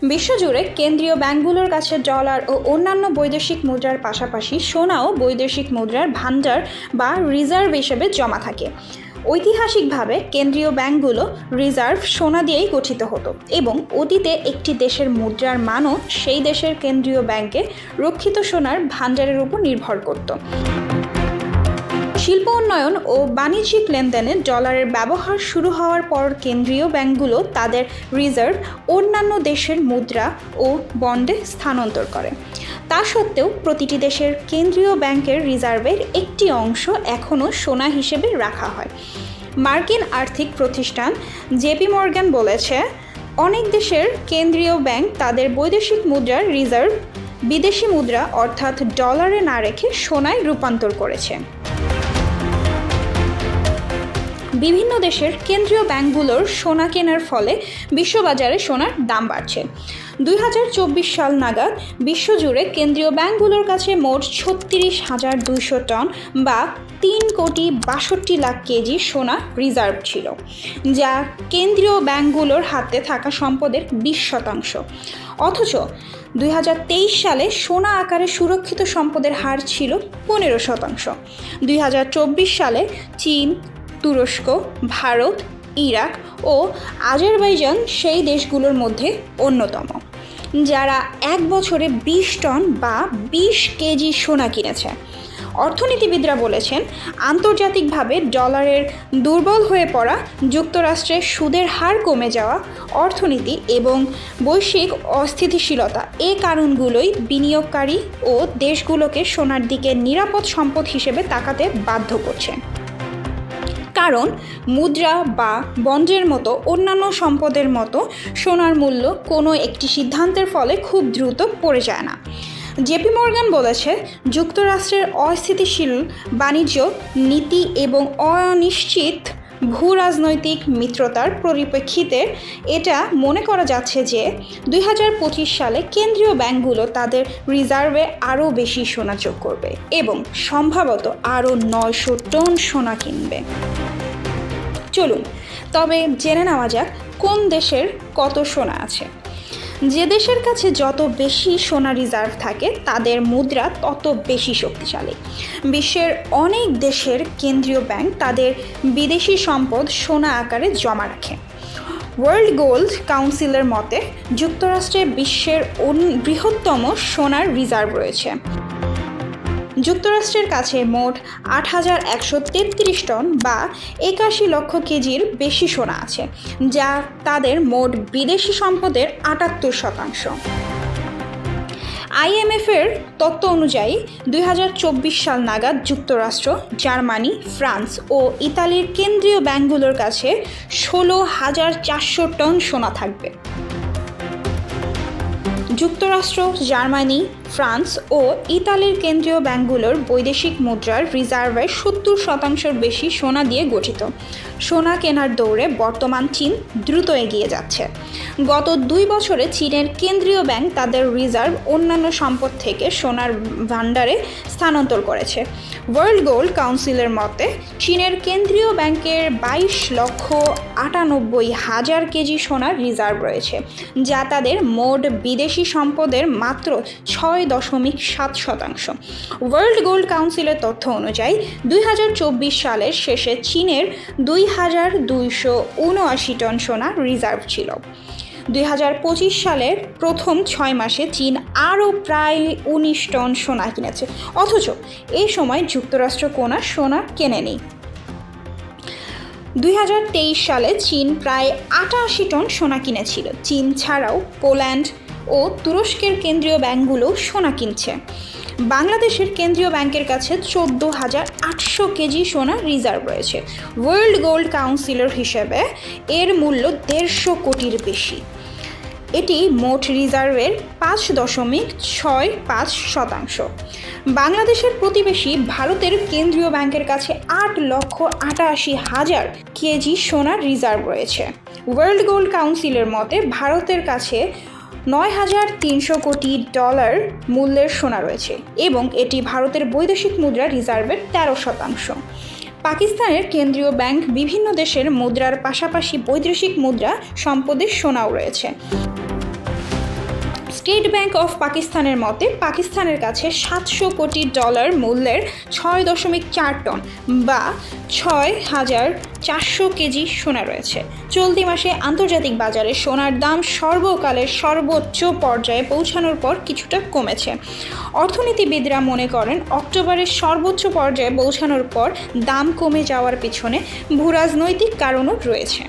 বিশ্বজুড়ে কেন্দ্রীয় ব্যাংকগুলোর কাছে ডলার ও অন্যান্য বৈদেশিক মুদ্রার পাশাপাশি সোনাও বৈদেশিক মুদ্রার ভাণ্ডার বা রিজার্ভ হিসেবে জমা থাকে। ঐতিহাসিকভাবে কেন্দ্রীয় ব্যাংকগুলো রিজার্ভ সোনা দিয়েই গঠিত হতো এবং অতীতে একটি দেশের মুদ্রার মানও সেই দেশের কেন্দ্রীয় ব্যাংকে রক্ষিত সোনার ভাণ্ডারের উপর নির্ভর করত। শিল্প উন্নয়ন ও বাণিজ্যিক লেনদেনে ডলারের ব্যবহার শুরু হওয়ার পর কেন্দ্রীয় ব্যাংকগুলো তাদের রিজার্ভ অন্যান্য দেশের মুদ্রা ও বন্ডে স্থানান্তর করে। তা সত্ত্বেও প্রতিটি দেশের কেন্দ্রীয় ব্যাংকের রিজার্ভের একটি অংশ এখনও সোনা হিসেবে রাখা হয়। মার্কিন আর্থিক প্রতিষ্ঠান জেপি মর্গান বলেছে, অনেক দেশের কেন্দ্রীয় ব্যাংক তাদের বৈদেশিক মুদ্রার রিজার্ভ বিদেশি মুদ্রা অর্থাৎ ডলারে না রেখে সোনায় রূপান্তর করেছে। বিভিন্ন দেশের কেন্দ্রীয় ব্যাংকগুলোর সোনা কেনার ফলে বিশ্ববাজারে সোনার দাম বাড়ছে। 2024 সাল নাগাদ বিশ্বজুড়ে কেন্দ্রীয় ব্যাংকগুলোর কাছে মোট 36,200 টন বা 3,62,00,000 কেজি সোনা রিজার্ভ ছিল, যা কেন্দ্রীয় ব্যাংকগুলোর হাতে থাকা সম্পদের 20%। অথচ 2023 সালে সোনা আকারে সুরক্ষিত সম্পদের হার ছিল 15%। 2024 সালে চীন, তুরস্ক, ভারত, ইরাক ও আজারবাইজান সেই দেশগুলোর মধ্যে অন্যতম, যারা এক বছরে 20 টন বা 20 কেজি সোনা কিনেছে। অর্থনীতিবিদরা বলেছেন, আন্তর্জাতিকভাবে ডলারের দুর্বল হয়ে পড়া, যুক্তরাষ্ট্রের সুদের হার কমে যাওয়া, অর্থনীতি এবং বৈশ্বিক অস্থিতিশীলতা এই কারণগুলোই বিনিয়োগকারী ও দেশগুলোকে সোনার দিকে নিরাপদ সম্পদ হিসেবে তাকাতে বাধ্য করছে। কারণ মুদ্রা বা বন্ডের মতো অন্যান্য সম্পদের মতো সোনার মূল্য কোনো একটি সিদ্ধান্তের ফলে খুব দ্রুত পড়ে যায় না। জেপি মর্গান বলেছে, যুক্তরাষ্ট্রের অস্থিতিশীল বাণিজ্য নীতি এবং অনিশ্চিত ভূ-রাজনৈতিক মিত্রতার পরিপ্রেক্ষিতে এটা মনে করা যাচ্ছে যে 2025 সালে কেন্দ্রীয় ব্যাংকগুলো তাদের রিজার্ভে আরও বেশি সোনা যোগ করবে এবং সম্ভবত আরও 900 টন সোনা কিনবে। চলুন তবে জেনে নেওয়া যাক কোন দেশের কত সোনা আছে। যে দেশের কাছে যত বেশি সোনা রিজার্ভ থাকে তাদের মুদ্রা তত বেশি শক্তিশালী। বিশ্বের অনেক দেশের কেন্দ্রীয় ব্যাংক তাদের বিদেশি সম্পদ সোনা আকারে জমা রাখে। ওয়ার্ল্ড গোল্ড কাউন্সিলের মতে যুক্তরাষ্ট্রে বিশ্বের বৃহত্তম সোনার রিজার্ভ রয়েছে। যুক্তরাষ্ট্রের কাছে মোট 8,133 টন বা 81 লক্ষ কেজির বেশি সোনা আছে, যা তাদের মোট বিদেশি সম্পদের 78%। IMF-এর তথ্য অনুযায়ী 2024 সাল নাগাদ যুক্তরাষ্ট্র, জার্মানি, ফ্রান্স ও ইতালির কেন্দ্রীয় ব্যাংকগুলোর কাছে 16,400 টন সোনা থাকবে। যুক্তরাষ্ট্র, জার্মানি, ফ্রান্স ও ইতালির কেন্দ্রীয় ব্যাংকগুলোর বৈদেশিক মুদ্রার রিজার্ভের 70% বেশি সোনা দিয়ে গঠিত। সোনা কেনার দৌড়ে বর্তমান চীন দ্রুত এগিয়ে যাচ্ছে। গত 2 বছরে চীনের কেন্দ্রীয় ব্যাংক তাদের রিজার্ভ অন্যান্য সম্পদ থেকে সোনার ভাণ্ডারে স্থানান্তর করেছে। ওয়ার্ল্ড গোল্ড কাউন্সিলের মতে চীনের কেন্দ্রীয় ব্যাংকের 22,98,000 কেজি সোনার রিজার্ভ রয়েছে, যা তাদের মোট বিদেশি সম্পদের মাত্র 6.7%। ওয়ার্ল্ড গোল্ড কাউন্সিলের তথ্য অনুযায়ী 2024 সালের শেষে চীনের 2,279 টন সোনা রিজার্ভ ছিল। 2025 সালের প্রথম 6 মাসে চীন আরও প্রায় 19 টন সোনা কিনেছে, অথচ এই সময় যুক্তরাষ্ট্র কোনো সোনা কেনেনি। 2023 সালে চীন প্রায় 88 টন সোনা কিনেছিল। চীন ছাড়াও পোল্যান্ড ও তুরস্কের কেন্দ্রীয় ব্যাংকগুলো সোনা কিনছে। বাংলাদেশের কেন্দ্রীয় ব্যাংকের কাছে 14,800 কেজি সোনা রিজার্ভ রয়েছে। ওয়ার্ল্ড গোল্ড কাউন্সিলের হিসেবে এর মূল্য 150 কোটির বেশি। এটি মোট রিজার্ভের 5.65%। বাংলাদেশের প্রতিবেশী ভারতের কেন্দ্রীয় ব্যাংকের কাছে 8,88,000 কেজি সোনার রিজার্ভ রয়েছে। ওয়ার্ল্ড গোল্ড কাউন্সিলের মতে ভারতের কাছে 9,300 কোটি ডলার মূল্যের সোনা রয়েছে এবং এটি ভারতের বৈদেশিক মুদ্রা রিজার্ভের 13%। পাকিস্তানের কেন্দ্রীয় ব্যাংক বিভিন্ন দেশের মুদ্রার পাশাপাশি বৈদেশিক মুদ্রা সম্পদের সোনাও রয়েছে। স্টেট ব্যাংক অফ পাকিস্তানের মতে পাকিস্তানের কাছে $700 কোটি মূল্যের 6.4 টন বা 6,400 কেজি সোনা রয়েছে। চলতি মাসে আন্তর্জাতিক বাজারে সোনার দাম সর্বকালের সর্বোচ্চ পর্যায়ে পৌঁছানোর পর কিছুটা কমেছে। অর্থনীতিবিদরা মনে করেন অক্টোবরের সর্বোচ্চ পর্যায়ে পৌঁছানোর পর দাম কমে যাওয়ার পিছনে ভূরাজনৈতিক কারণও রয়েছে।